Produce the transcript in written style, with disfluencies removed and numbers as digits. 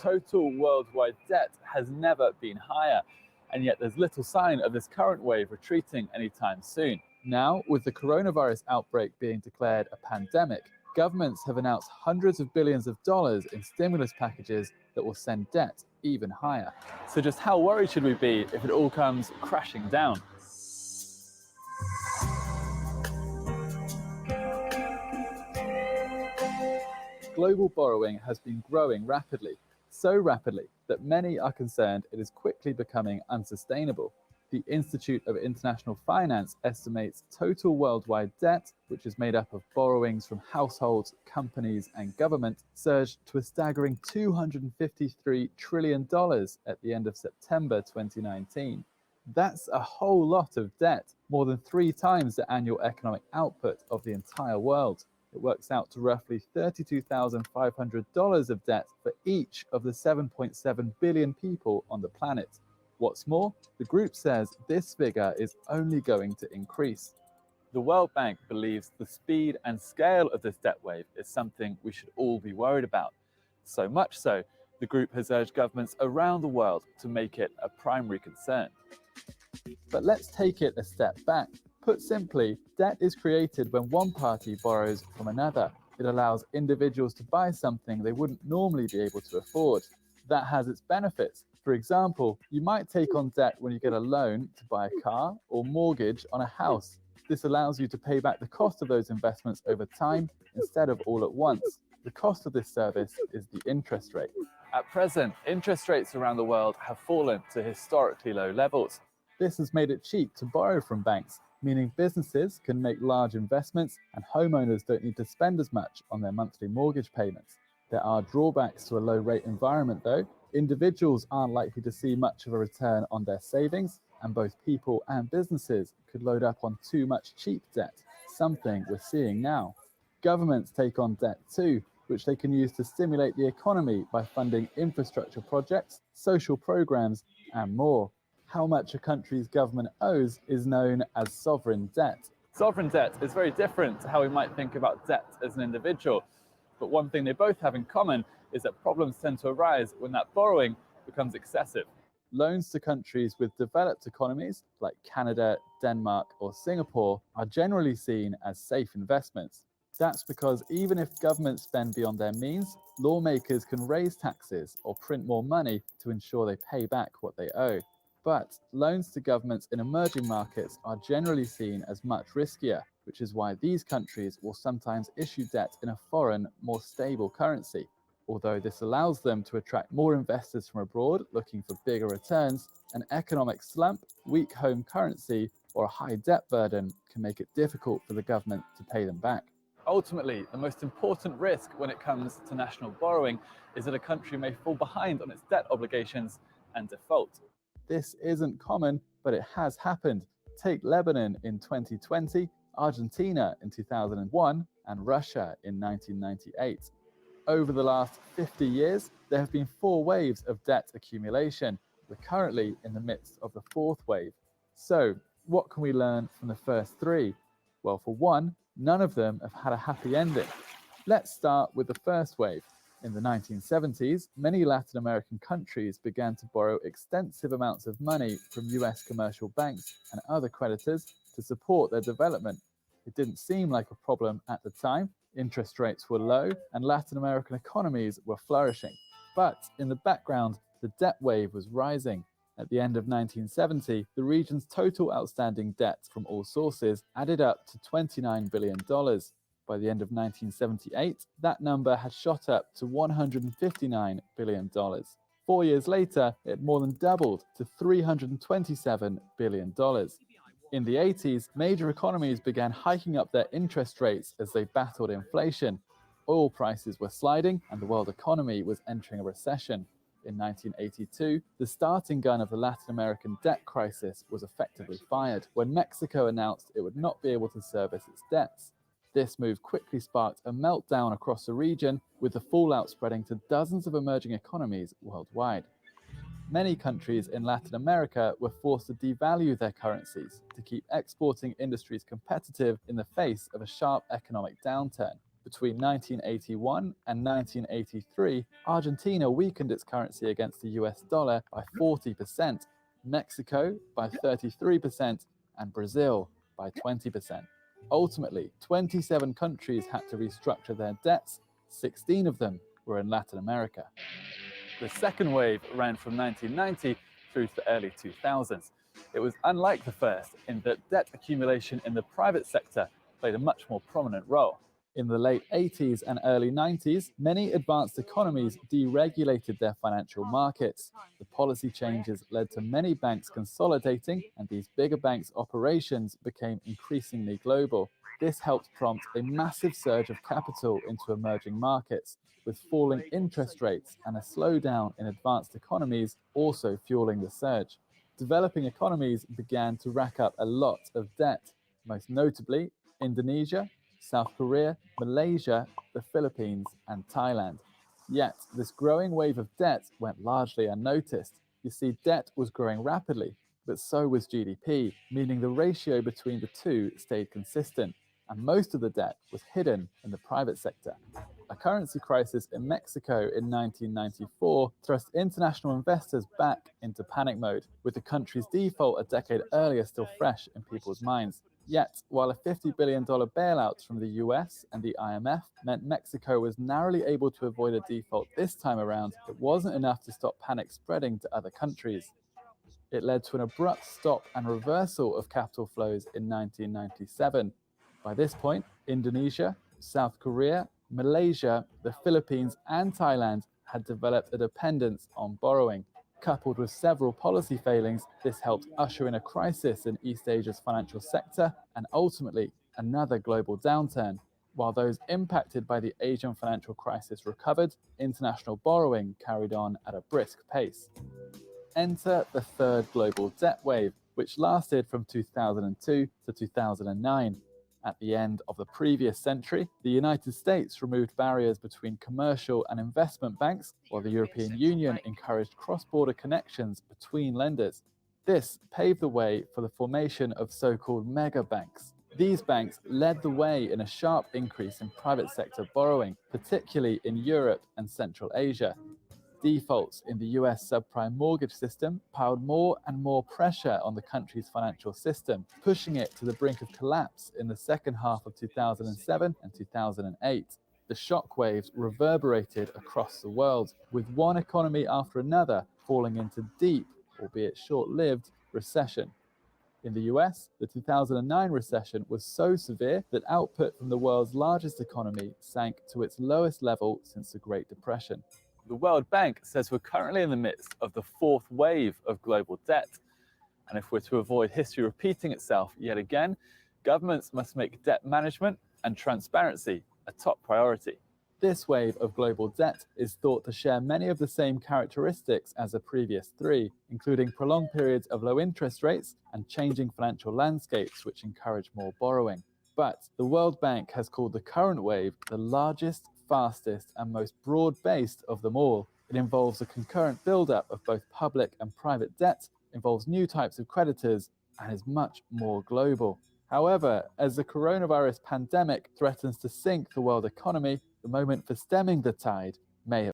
total worldwide debt has never been higher, and yet there's little sign of this current wave retreating anytime soon. Now, with the coronavirus outbreak being declared a pandemic, governments have announced hundreds of billions of dollars in stimulus packages that will send debt even higher. So just how worried should we be if it all comes crashing down? Global borrowing has been growing rapidly, so rapidly that many are concerned it is quickly becoming unsustainable. The Institute of International Finance estimates total worldwide debt, which is made up of borrowings from households, companies, and government, surged to a staggering $253 trillion at the end of September 2019. That's a whole lot of debt, more than 3 times the annual economic output of the entire world. It works out to roughly $32,500 of debt for each of the 7.7 billion people on the planet. What's more, the group says this figure is only going to increase. The World Bank believes the speed and scale of this debt wave is something we should all be worried about. So much so, the group has urged governments around the world to make it a primary concern. But let's take it a step back. Put simply, debt is created when one party borrows from another. It allows individuals to buy something they wouldn't normally be able to afford. That has its benefits. For example, you might take on debt when you get a loan to buy a car or mortgage on a house. This allows you to pay back the cost of those investments over time instead of all at once. The cost of this service is the interest rate. At present, interest rates around the world have fallen to historically low levels. This has made it cheap to borrow from banks, meaning businesses can make large investments and homeowners don't need to spend as much on their monthly mortgage payments. There are drawbacks to a low-rate environment though. Individuals aren't likely to see much of a return on their savings, and both people and businesses could load up on too much cheap debt, something we're seeing now. Governments take on debt too, which they can use to stimulate the economy by funding infrastructure projects, social programs, and more. How much a country's government owes is known as sovereign debt. Sovereign debt is very different to how we might think about debt as an individual. But one thing they both have in common is that problems tend to arise when that borrowing becomes excessive. Loans to countries with developed economies, like Canada, Denmark, or Singapore, are generally seen as safe investments. That's because even if governments spend beyond their means, lawmakers can raise taxes or print more money to ensure they pay back what they owe. But loans to governments in emerging markets are generally seen as much riskier, which is why these countries will sometimes issue debt in a foreign, more stable currency. Although this allows them to attract more investors from abroad looking for bigger returns, an economic slump, weak home currency, or a high debt burden can make it difficult for the government to pay them back. Ultimately, the most important risk when it comes to national borrowing is that a country may fall behind on its debt obligations and default. This isn't common, but it has happened. Take Lebanon in 2020, Argentina in 2001, and Russia in 1998. Over the last 50 years, there have been 4 waves of debt accumulation. We're currently in the midst of the 4th wave. So, what can we learn from the first 3? Well, for one, none of them have had a happy ending. Let's start with the first wave. In the 1970s, many Latin American countries began to borrow extensive amounts of money from US commercial banks and other creditors to support their development. It didn't seem like a problem at the time. Interest rates were low and Latin American economies were flourishing. But in the background, the debt wave was rising. At the end of 1970, the region's total outstanding debt from all sources added up to $29 billion. By the end of 1978, that number had shot up to $159 billion. 4 years later, it more than doubled to $327 billion. In the 80s, major economies began hiking up their interest rates as they battled inflation. Oil prices were sliding and the world economy was entering a recession. In 1982, the starting gun of the Latin American debt crisis was effectively fired when Mexico announced it would not be able to service its debts. This move quickly sparked a meltdown across the region, with the fallout spreading to dozens of emerging economies worldwide. Many countries in Latin America were forced to devalue their currencies to keep exporting industries competitive in the face of a sharp economic downturn. Between 1981 and 1983, Argentina weakened its currency against the US dollar by 40%, Mexico by 33%, and Brazil by 20%. Ultimately, 27 countries had to restructure their debts, 16 of them were in Latin America. The second wave ran from 1990 through to the early 2000s. It was unlike the first in that debt accumulation in the private sector played a much more prominent role. In the late 80s and early 90s, many advanced economies deregulated their financial markets. The policy changes led to many banks consolidating, and these bigger banks' operations became increasingly global. This helped prompt a massive surge of capital into emerging markets, with falling interest rates and a slowdown in advanced economies also fueling the surge. Developing economies began to rack up a lot of debt, most notably Indonesia, South Korea, Malaysia, the Philippines, and Thailand. Yet, this growing wave of debt went largely unnoticed. You see, debt was growing rapidly, but so was GDP, meaning the ratio between the two stayed consistent, and most of the debt was hidden in the private sector. A currency crisis in Mexico in 1994 thrust international investors back into panic mode, with the country's default a decade earlier still fresh in people's minds. Yet, while a $50 billion bailout from the US and the IMF meant Mexico was narrowly able to avoid a default this time around, it wasn't enough to stop panic spreading to other countries. It led to an abrupt stop and reversal of capital flows in 1997. By this point, Indonesia, South Korea, Malaysia, the Philippines, and Thailand had developed a dependence on borrowing. Coupled with several policy failings, this helped usher in a crisis in East Asia's financial sector and ultimately another global downturn. While those impacted by the Asian financial crisis recovered, international borrowing carried on at a brisk pace. Enter the third global debt wave, which lasted from 2002 to 2009. At the end of the previous century, the United States removed barriers between commercial and investment banks, while the European Union encouraged cross-border connections between lenders. This paved the way for the formation of so-called mega banks. These banks led the way in a sharp increase in private sector borrowing, particularly in Europe and Central Asia. Defaults in the US subprime mortgage system piled more and more pressure on the country's financial system, pushing it to the brink of collapse in the second half of 2007 and 2008. The shockwaves reverberated across the world, with one economy after another falling into deep, albeit short-lived, recession. In the US, the 2009 recession was so severe that output from the world's largest economy sank to its lowest level since the Great Depression. The World Bank says we're currently in the midst of the fourth wave of global debt. And if we're to avoid history repeating itself yet again, governments must make debt management and transparency a top priority. This wave of global debt is thought to share many of the same characteristics as the previous three, including prolonged periods of low interest rates and changing financial landscapes which encourage more borrowing. But the World Bank has called the current wave the largest, fastest, and most broad-based of them all. It involves a concurrent build-up of both public and private debt, involves new types of creditors, and is much more global. However, as the coronavirus pandemic threatens to sink the world economy, the moment for stemming the tide may have